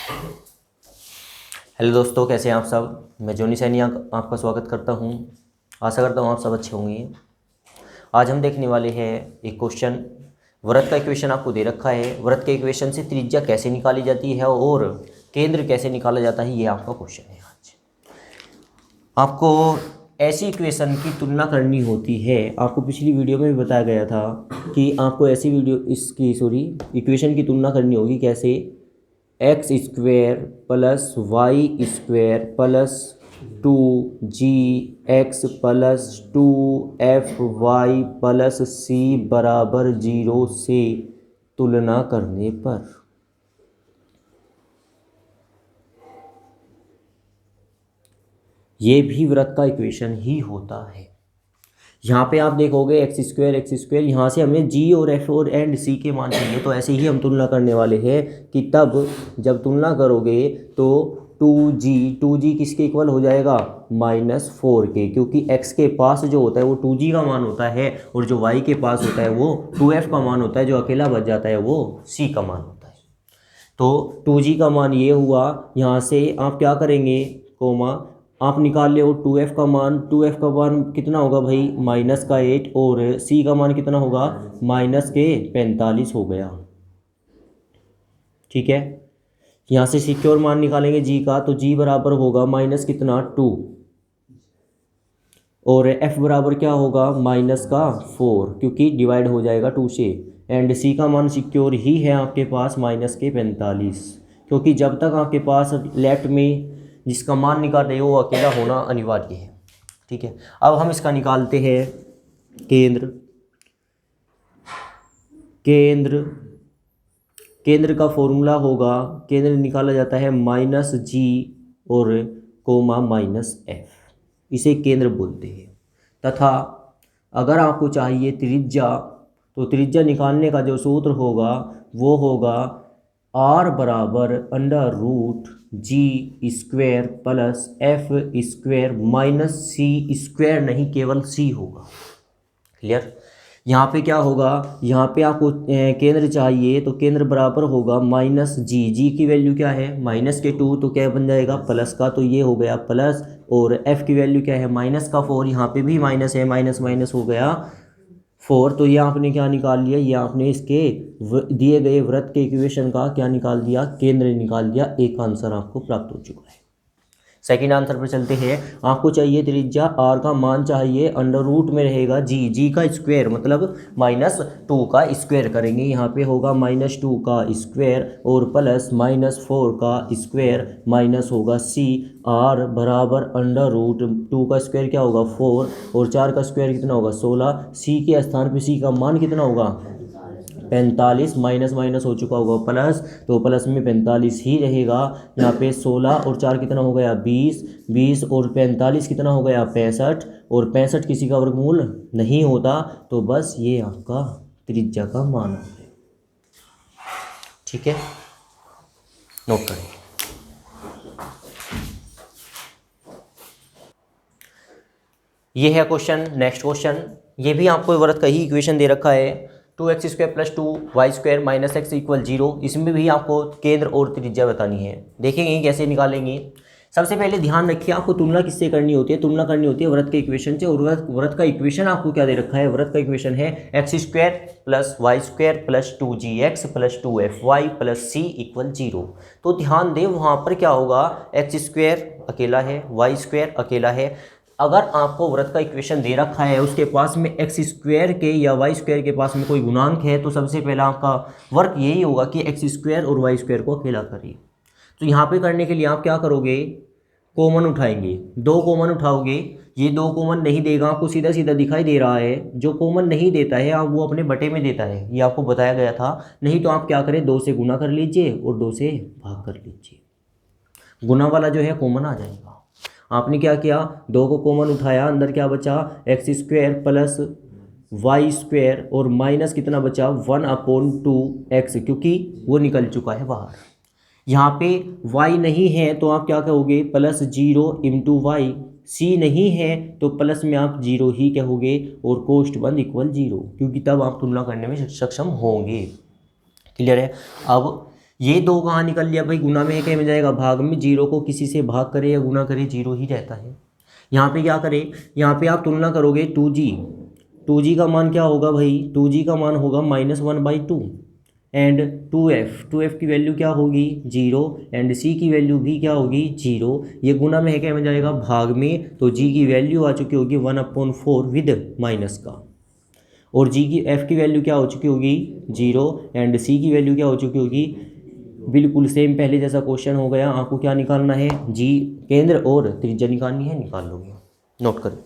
Hello दोस्तों, कैसे हैं आप सब। मैं जोनी सैनी आपका स्वागत करता हूं। आशा करता हूं आप सब अच्छे होंगे। आज हम देखने वाले हैं एक क्वेश्चन। वृत्त का इक्वेशन आपको दे रखा है। वृत्त के इक्वेशन से त्रिज्या कैसे निकाली जाती है और केंद्र कैसे निकाला जाता है, ये आपका क्वेश्चन है। आज आपको ऐसी इक्वेशन की तुलना करनी होती है। आपको पिछली वीडियो में भी बताया गया था कि आपको ऐसी इक्वेशन की तुलना करनी होगी। कैसे? X square plus y square plus 2gx plus 2fy plus c बराबर 0 से तुलना करने पर यह भी वृत्त का इक्वेशन ही होता है। यहाँ पे आप देखोगे एक्स स्क्वेयर, यहाँ से हमें जी और एफ और एंड सी के मान चाहिए। तो ऐसे ही हम तुलना करने वाले हैं कि तब जब तुलना करोगे तो 2g किसके इक्वल हो जाएगा? -4 के, क्योंकि x के पास जो होता है वो 2g का मान होता है और जो y के पास होता है वो 2f का मान होता है। जो अकेला बच जाता है वो c का मान होता है। तो 2g का मान ये हुआ। यहाँ से आप क्या करेंगे, कोमा आप निकाल ले 2f का मान। 2f का मान कितना होगा भाई? -8 और c का मान कितना होगा? -45 हो गया। ठीक है, यहाँ से सिक्योर मान निकालेंगे g का, तो g बराबर होगा माइनस कितना 2 और f बराबर क्या होगा? -4, क्योंकि डिवाइड हो जाएगा 2 से। एंड c का मान सिक्योर ही है आपके पास -45, क्योंकि जब तक आपके पास लेफ्ट में जिसका मान निकाल रहे हो वो अकेला होना अनिवार्य है। ठीक है, अब हम इसका निकालते हैं केंद्र। केंद्र केंद्र का फॉर्मूला होगा, केंद्र निकाला जाता है -g और -f, इसे केंद्र बोलते हैं। तथा अगर आपको चाहिए त्रिज्या, तो त्रिज्या निकालने का जो सूत्र होगा वो होगा r बराबर √g² plus f² -c square, नहीं केवल c होगा। क्लियर? यहाँ पे क्या होगा? यहाँ पे आपको केंद्र चाहिए तो केंद्र बराबर होगा -g की वैल्यू क्या है? -2, तो क्या बन जाएगा? प्लस का, तो ये हो गया प्लस। और f की वैल्यू क्या है? -4, यहाँ पे भी माइनस है, माइनस माइनस हो गया 4। तो ये आपने क्या निकाल लिया? ये आपने इसके दिए गए वृत्त के इक्वेशन का क्या निकाल दिया? केंद्र निकाल दिया। एक आंसर आपको प्राप्त हो चुका है। सेकंड आंसर पर चलते हैं। आपको चाहिए त्रिज्या, r का मान चाहिए, अंडर रूट में रहेगा g का स्क्वायर, मतलब -2 का स्क्वायर करेंगे। यहाँ पे होगा -2 का स्क्वायर और प्लस -4 का स्क्वायर माइनस होगा c। r बराबर √2 का स्क्वायर क्या होगा? 4 और 4 का स्क्वायर कितना होगा? 16। c के स्थान पे c का मान कितना होगा? 45। माइनस माइनस हो चुका होगा प्लस, तो प्लस में 45 ही रहेगा। यहाँ पे 16 और 4 कितना हो गया? 20। 20 और 45 कितना हो गया? 65। और 65 किसी का वर्गमूल नहीं होता, तो बस ये आपका त्रिज्या का मान हो गया। ठीक है, नोट करें। ये है क्वेश्चन। नेक्स्ट क्वेश्चन, ये भी आपको वृत्त का ही इक्वेशन दे रखा है। 2x² plus 2y² minus x equal 0। इसमें भी आपको केंद्र और त्रिज्या बतानी है। देखेंगे कैसे निकालेंगे। सबसे पहले ध्यान रखिए, आपको तुलना किससे करनी होती है? तुलना करनी होती है वृत्त के इक्वेशन से। और वृत्त का इक्वेशन आपको क्या दे रखा है? वृत्त का इक्वेशन है x² plus y² plus 2gx plus 2fy plus c equal 0। तो ध्यान दें, वहाँ पर क्या होगा? x² अकेला है, y² अकेला है। अगर आपको वृत्त का इक्वेशन दे रखा है, उसके पास में x² के या y² के पास में कोई गुणांक है, तो सबसे पहला आपका वर्क यही होगा कि x² और y² को अकेला करिए। तो यहाँ पे करने के लिए आप क्या करोगे? कॉमन उठाएंगे, 2 कॉमन उठाओगे। ये 2 कॉमन नहीं देगा, आपको सीधा सीधा दिखाई दे रहा है। जो कॉमन नहीं देता है आप वो अपने बटे में देता है, ये आपको बताया गया था। नहीं तो आप क्या करें? 2 से गुना कर लीजिए और 2 से भाग कर लीजिए। गुना वाला जो है कॉमन आ जाएगा। आपने क्या किया? 2 को कॉमन उठाया, अंदर क्या बचा? x² प्लस y² और माइनस कितना बचा? 1/2x, क्योंकि वो निकल चुका है बाहर। यहाँ पे y नहीं है तो आप क्या कहोगे? Plus 0 into Y. c नहीं है तो प्लस में आप 0 ही कहोगे और कोष्ट बंद इक्वल 0, क्योंकि तब आप तुलना करने में सक्षम होंगे। क्लियर है? अब ये 2 कहाँ निकल लिया भाई, गुना में है क्या मिल जाएगा, भाग में। 0 को किसी से भाग करे या गुना करे 0 ही रहता है। यहाँ पे क्या करें, यहाँ पे आप तुलना करोगे 2g का मान क्या होगा भाई, 2g का मान होगा -1/2 एंड 2f की वैल्यू क्या होगी 0 एंड c की वैल्यू भी क्या होगी 0। ये गुना में है क्या मिल जाएगा, भाग में। तो g की वैल्यू आ चुकी होगी 1/4 विद माइनस का, और f की वैल्यू क्या हो चुकी होगी 0 एंड c की वैल्यू क्या हो चुकी होगी, बिल्कुल सेम पहले जैसा क्वेश्चन हो गया। आपको क्या निकालना है, g केंद्र और त्रिज्या निकालनी है, निकाल लोगे, नोट करें।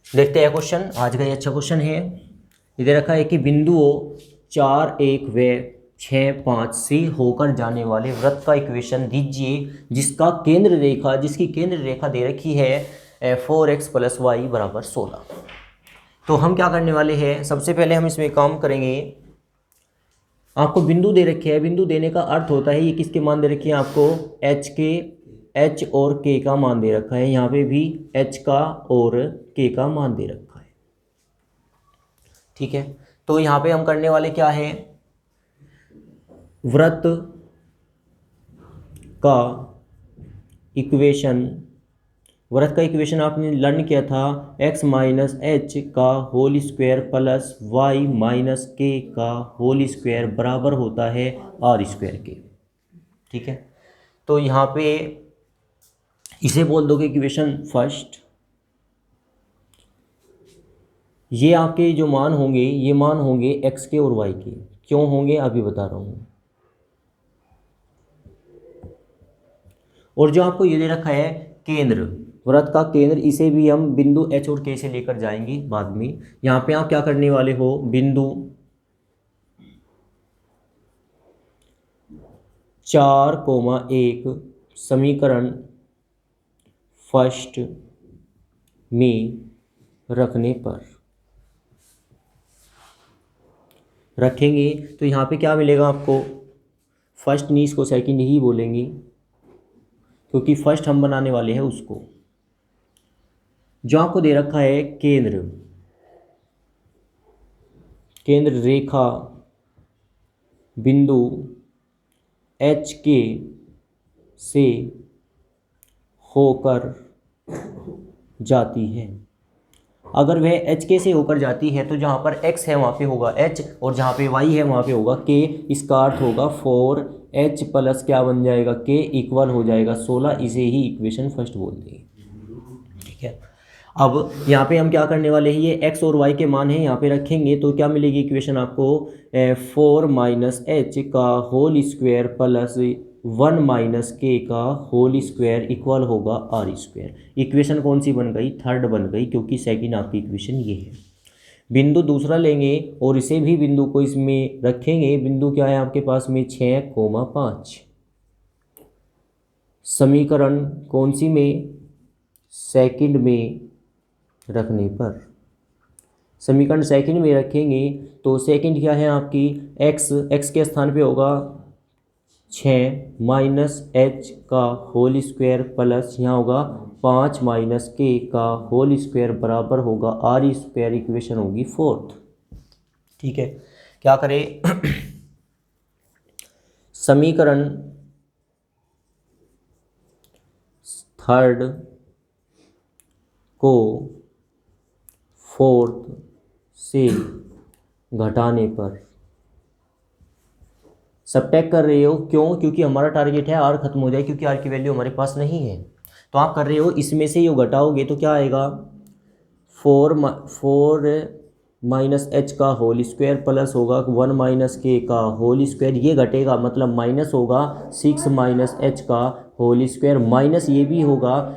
देखते हैं क्वेश्चन, आज का ये अच्छा क्वेश्चन है। इधर रखा है कि बिंदुओं 4, 1 व 6, 5 से होकर जाने वाले वृत्त का इक्वेशन दीजिए जिसकी केंद्र रेखा दे रखी है 4x + y = 16। तो हम क्या करने वाले हैं, सबसे पहले हम इसमें काम करेंगे। आपको बिंदु दे रखे हैं, बिंदु देने का अर्थ होता है ये किसके मान दे रखे हैं आपको, h और k का मान दे रखा है। यहाँ पे भी h का और k का मान दे रखा है, ठीक है। तो यहाँ पे हम करने वाले क्या है, वृत्त का इक्वेशन आपने लर्न किया था, x - h का whole square plus y - k का होल स्क्वायर बराबर होता है r² के, ठीक है। तो यहाँ पे इसे बोल दोगे इक्वेशन फर्स्ट। ये आपके जो मान होंगे, ये मान होंगे x के और y के। क्यों होंगे अभी बता रहा हूँ। और जो आपको ये दे रखा है केंद्र, वृत्त का केंद्र, इसे भी हम बिंदु h और k से लेकर जाएंगे बाद में। यहाँ पे आप क्या करने वाले हो, बिंदु 4,1 समीकरण फर्स्ट में रखने पर रखेंगे तो यहाँ पे क्या मिलेगा आपको, फर्स्ट नहीं इसको सेकंड ही बोलेंगे क्योंकि फर्स्ट हम बनाने वाले हैं उसको। जो आपको दे रखा है केंद्र रेखा बिंदु एच के से होकर जाती है। अगर वह एच के से होकर जाती है तो जहाँ पर x है वहाँ पे होगा h और जहाँ पे y है वहाँ पे होगा k। इसका अर्थ होगा 4h प्लस क्या बन जाएगा k इक्वल हो जाएगा 16। इसे ही इक्वेशन फर्स्ट बोलते हैं, ठीक है। अब यहाँ पे हम क्या करने वाले हैं, ये x और y के मान हैं यहाँ पे रखेंगे तो क्या मिलेगी इक्वेशन आपको, 4 - h का होल स्क्वायर प्लस 1 - k का होल स्क्वायर इक्वल होगा r²। इक्वेशन कौन सी बन गई, थर्ड बन गई, क्योंकि सेकंड आपकी इक्वेशन ये है। बिंदु दूसरा लेंगे और इसे भी बिंदु को इसमें रखेंगे। बिंदु क्या है आपके पास में 6,5 समीकरण कौन सी में, सेकंड में रखने पर। समीकरण सेकंड में रखेंगे तो सेकंड क्या है आपकी, x के स्थान पे होगा 6 - h का होल स्क्वायर प्लस यहाँ होगा 5 - k का होल स्क्वायर बराबर होगा r²। इक्वेशन होगी फोर्थ, ठीक है। क्या करें समीकरण थर्ड को फोर्थ से घटाने पर सबट्रैक्ट कर रहे हो, क्यों, क्योंकि हमारा टारगेट है आर खत्म हो जाए, क्योंकि आर की वैल्यू हमारे पास नहीं है। तो आप कर रहे हो इसमें से ये घटाओगे तो क्या आएगा, 4 - h का होल स्क्वायर प्लस होगा 1 - k का होल स्क्वायर। ये घटेगा मतलब माइनस होगा 6 - h का होल स्क्वायर, माइनस ये भी होगा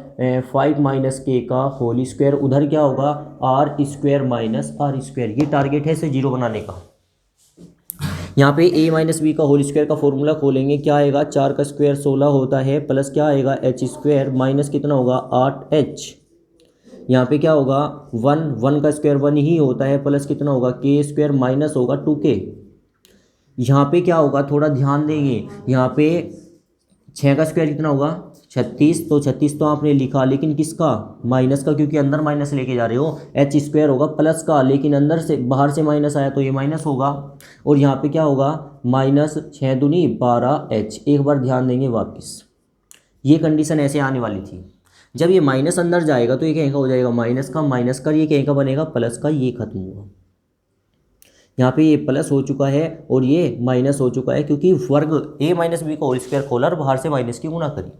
5 - k का होल स्क्वायर। उधर क्या होगा r² - r²। ये टारगेट है इसे 0 बनाने का। यहाँ पे a - b का होल स्क्वायर का फॉर्मूला खोलेंगे, क्या आएगा, 4 का स्क्वायर 16 होता है प्लस क्या आएगा h² माइनस कितना होगा 8h। यहाँ पे क्या होगा 1 का स्क्वायर 1 ही होता है प्लस कितना होगा k² माइनस होगा 2k। यहाँ पे क्या होगा, थोड़ा ध्यान देंगे, यहाँ पे 6 का स्क्वायर कितना होगा 36, तो 36 तो आपने लिखा, लेकिन किसका? माइनस का, क्योंकि अंदर माइनस लेके जा रहे हो। एच स्क्वायर होगा प्लस का, लेकिन अंदर से बाहर से माइनस आया तो ये माइनस होगा। और यहाँ पे क्या होगा? माइनस 6 दूनी 12H। एक बार ध्यान देंगे वापस, ये कंडीशन ऐसे आने वाली थी, जब ये माइनस अंदर जाएगा तो ये कहीं का हो जाएगा माइनस का, माइनस का ये कहीं का बनेगा प्लस का, ये खत्म हुआ। यहाँ पे ये प्लस हो चुका है और ये माइनस हो चुका है, क्योंकि वर्ग a माइनस बी का होल स्क्वायर खोला और बाहर से माइनस की गुणा करी।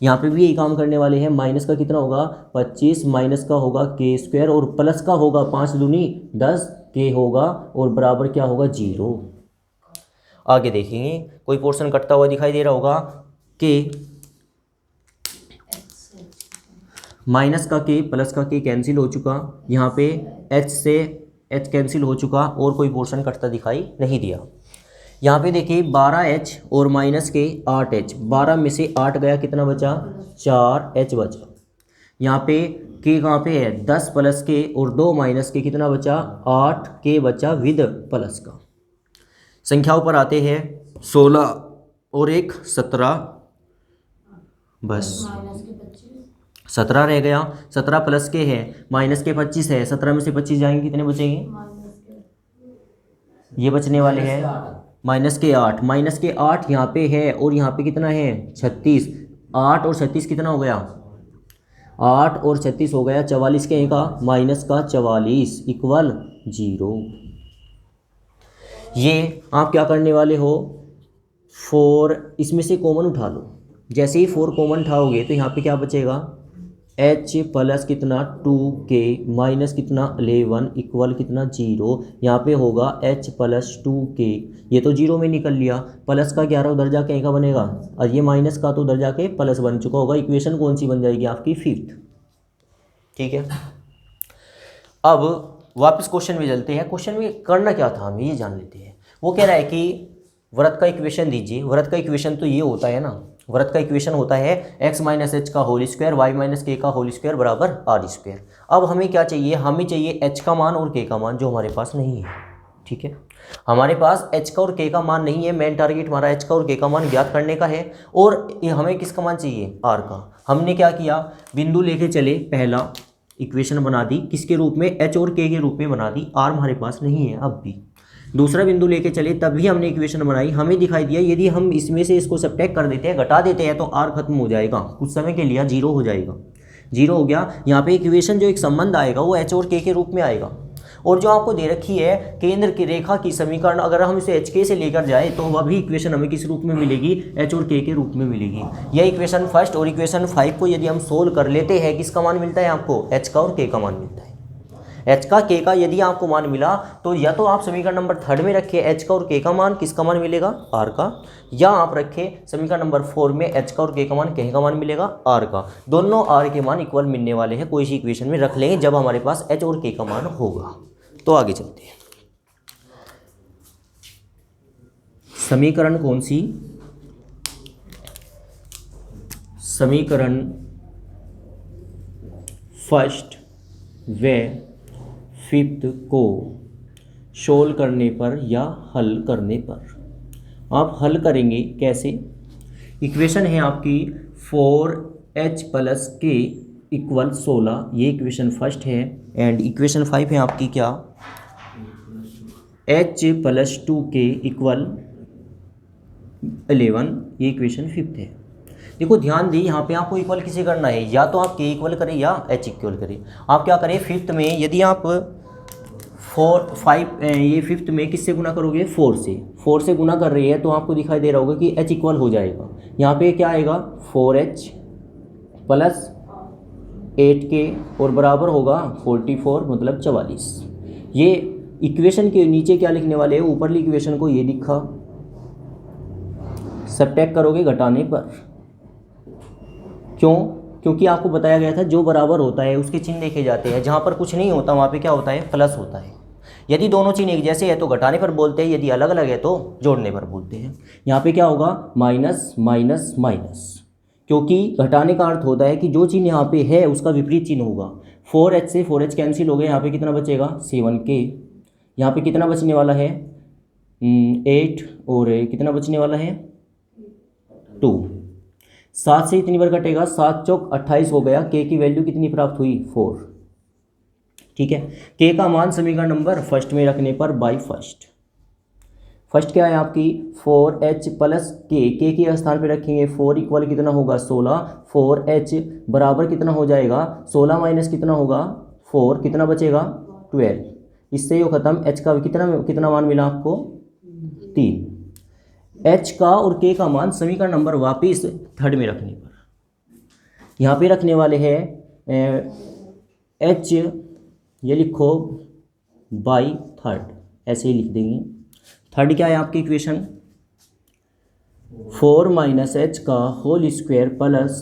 यहाँ पे भी यही काम करने वाले हैं। माइनस का कितना होगा? 25, माइनस का होगा के स्क्वायर और प्लस का होगा 5 दूनी 10 के होगा और बराबर क्या होगा? 0। आगे देखेंगे कोई पोर्शन कटता हुआ दिखाई दे रहा होगा कि माइनस का के प्लस का के कैंसिल हो चुका, यहाँ पे h से h कैंसिल हो चुका और कोई पोर्शन कटता दिखाई नहीं दिया। यहाँ पे देखिए 12H और माइनस के 8H, 12 में से 8 गया, कितना बचा? 4H बचा। यहाँ पे के कहाँ पे है? 10 प्लस के और 2 माइनस के, कितना बचा? 8 के बचा विद प्लस का। संख्याओं पर आते हैं, 16 और 1 17, बस 17 रह गया। 17 प्लस के है, माइनस के 25 है, 17 में से 25 जाएंगे, कितने बचेंगे? ये बचने वाले हैं माइनस के 8। माइनस के 8 यहाँ पे है और यहाँ पे कितना है? 36। 8 और 36 कितना हो गया? 8 और 36 हो गया 44 के का माइनस का 44 इक्वल 0। ये आप क्या करने वाले हो? 4 इसमें से कॉमन उठा लो। जैसे ही 4 कॉमन उठाओगे तो यहाँ पे क्या बचेगा? h प्लस कितना 2k माइनस कितना 11 इक्वल कितना 0। यहाँ पे होगा h प्लस 2k, ये तो 0 में निकल लिया। प्लस का 11 उधर जाके का बनेगा और ये माइनस का तो उधर जाके प्लस बन चुका होगा। इक्वेशन कौन सी बन जाएगी? आपकी 5th। ठीक है, अब वापस क्वेश्चन में चलते हैं। क्वेश्चन में करना क्या था हमें ये जान लेते हैं। वो कह रहा है कि वृत्त का इक्वेशन दीजिए। वृत्त का इक्वेशन तो ये होता है ना, वृत्त का इक्वेशन होता है x माइनस एच का होल स्क्वायर वाई माइनस के का होल स्क्वायर बराबर आर स्क्वायर। अब हमें क्या चाहिए? हमें चाहिए h का मान और k का मान, जो हमारे पास नहीं है। ठीक है, हमारे पास h का और k का मान नहीं है। मेन टारगेट हमारा h का और k का मान ज्ञात करने का है। और हमें किसका मान चाहिए? r का। हमने क्या किया? बिंदु लेके चले, पहला इक्वेशन बना दी, किसके रूप में? h और k के रूप में बना दी। r हमारे पास नहीं है अब भी। दूसरा बिंदु लेके चले, तब भी हमने इक्वेशन बनाई। हमें दिखाई दिया यदि हम इसमें से इसको सब्ट्रैक्ट कर देते हैं, घटा देते हैं, तो r खत्म हो जाएगा। कुछ समय के लिए 0 हो जाएगा। 0 हो गया। यहाँ पे इक्वेशन जो एक संबंध आएगा वो h और k के रूप में आएगा। और जो आपको दे रखी है केंद्र की रेखा की समीकरण, अगर हम इसे एच के से लेकर जाए तो वह भी इक्वेशन हमें किस रूप में मिलेगी? एच और के रूप में मिलेगी। यह इक्वेशन फर्स्ट और इक्वेशन 5 को यदि हम सोल्व कर लेते हैं, किसका मान मिलता है आपको? एच का और के का मान मिलता है। एच का के का यदि आपको मान मिला तो या तो आप समीकरण नंबर 3 में रखिए एच का और के का मान, किसका मान मिलेगा? आर का, या आप रखें समीकरण नंबर 4 में एच का और के का मान, के का मान मिलेगा आर का। दोनों आर के मान इक्वल मिलने वाले हैं। कोई सी इक्वेशन में रख लेंगे जब हमारे पास एच और के का मान होगा। तो आगे चलते हैं। समीकरण कौन सी? समीकरण फर्स्ट व 5th को सोल्व करने पर या हल करने पर। आप हल करेंगे कैसे? इक्वेशन है आपकी 4h प्लस के इक्वल 16, ये इक्वेशन फर्स्ट है। एंड इक्वेशन 5 है आपकी क्या? h प्लस 2k इक्वल 11, ये इक्वेशन 5th है। देखो ध्यान दी, यहाँ पे आपको इक्वल किसे करना है? या तो आप k इक्वल करें या h इक्वल करें। आप क्या करें? 5th में यदि आप 5th में किससे गुना करोगे? 4 से गुना कर रही है तो आपको दिखाई दे रहा होगा कि h इक्वल हो जाएगा। यहाँ पे क्या आएगा? 4h प्लस 8k और बराबर होगा 44 मतलब 44। ये इक्वेशन के नीचे क्या लिखने वाले हैं? ऊपरली इक्वेशन को ये लिखा, सब्ट्रैक्ट करोगे घटाने पर। क्यों? क्योंकि आपको बताया गया था जो बराबर होता है उसके चिन्ह देखे जाते हैं। जहाँ पर कुछ नहीं होता वहाँ पे क्या होता है? प्लस होता है। यदि दोनों चिन्ह एक जैसे है तो घटाने पर बोलते हैं, यदि अलग अलग है तो जोड़ने पर बोलते हैं। यहाँ पे क्या होगा? माइनस माइनस माइनस, क्योंकि घटाने का अर्थ होता है कि जो चिन्ह यहाँ पे है उसका विपरीत चिन्ह होगा। 4h से 4h कैंसिल हो गया, यहाँ पे कितना बचेगा? 7k। यहाँ पे कितना बचने वाला है? 8 और कितना बचने वाला है? 2। 7 से कितनी बार कटेगा, 7 चौक 28 हो गया। के की वैल्यू कितनी प्राप्त हुई, 4। ठीक है, के का मान समीकरण नंबर फर्स्ट में रखने पर बाई फर्स्ट क्या है आपकी 4h प्लस के के स्थान पे रखेंगे 4 इक्वल कितना होगा 16। 4h बराबर कितना हो जाएगा 16 माइनस कितना होगा 4, कितना बचेगा 12। इससे ये खत्म। h का कितना मान मिला आपको 3। h का और k का मान समीकरण नंबर वापिस थर्ड में रखने पर यहाँ पे रखने वाले हैं h, ये लिखो बाई थर्ड, ऐसे ही लिख देंगे। थर्ड क्या है आपकी इक्वेशन 4 माइनस एच का होल स्क्वायर प्लस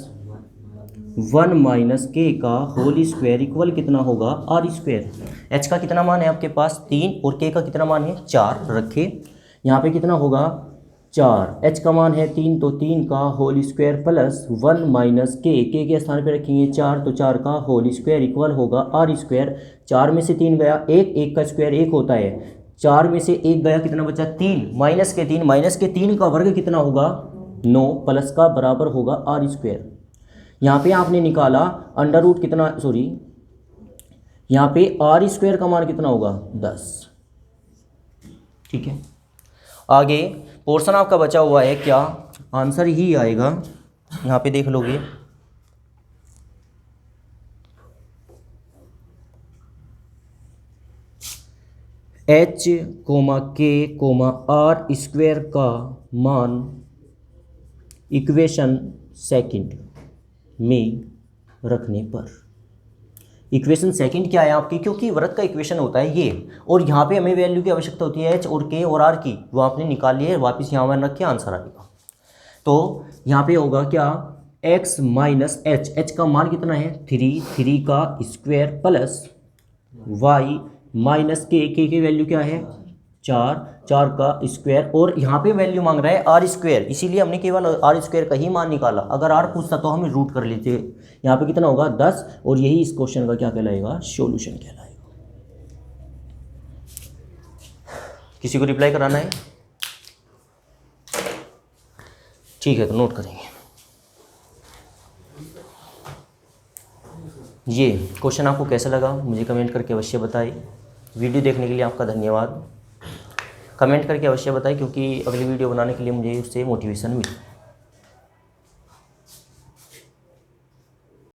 1 माइनस के का होल स्क्वायर इक्वल कितना होगा आर स्क्वायर। एच का कितना मान है आपके पास 3 और के का कितना मान है 4 रखे। यहाँ पे कितना होगा 4, एच का मान है 3 तो 3 का होल स्क्वायर प्लस 1 माइनस के स्थान पे रखेंगे 4 तो 4 का होल स्क्वायर इक्वल होगा आर स्क्वायर। 4 में से 3 गया 1, 1 का स्क्वायर 1 होता है। 4 में से 1 गया कितना बचा 3, माइनस के 3 का वर्ग कितना होगा 9 प्लस का बराबर होगा आर स्क्वायर। यहाँ पे आपने निकाला अंडर रूट कितना, सॉरी यहाँ पे आर स्क्वायर का मान कितना होगा 10। ठीक है, आगे पोर्शन आपका बचा हुआ है क्या, आंसर ही आएगा, यहाँ पे देख लोगे h कोमा के कोमा आर स्क्वायर का मान इक्वेशन सेकंड में रखने पर। इक्वेशन सेकंड क्या है आपकी, क्योंकि वृत्त का इक्वेशन होता है ये, और यहाँ पे हमें वैल्यू की आवश्यकता होती है h और k और r की, वो आपने निकाल लिए, वापस यहाँ पर रख के आंसर आएगा। तो यहाँ पे होगा क्या x माइनस h का मान कितना है 3 का स्क्वायर प्लस y माइनस के की वैल्यू क्या है 4 का स्क्वायर, और यहाँ पे वैल्यू मांग रहा है आर स्क्वायर, इसीलिए हमने केवल आर स्क्वायर का ही मान निकाला। अगर आर पूछता तो हम रूट कर लेते। यहाँ पे कितना होगा 10, और यही इस क्वेश्चन का क्या कहलाएगा सॉल्यूशन कहलाएगा। किसी को रिप्लाई कराना है, ठीक है तो नोट करेंगे। ये क्वेश्चन आपको कैसा लगा मुझे कमेंट करके अवश्य बताएं। वीडियो देखने के लिए आपका धन्यवाद। कमेंट करके अवश्य बताएं, क्योंकि अगली वीडियो बनाने के लिए मुझे उससे मोटिवेशन मिले।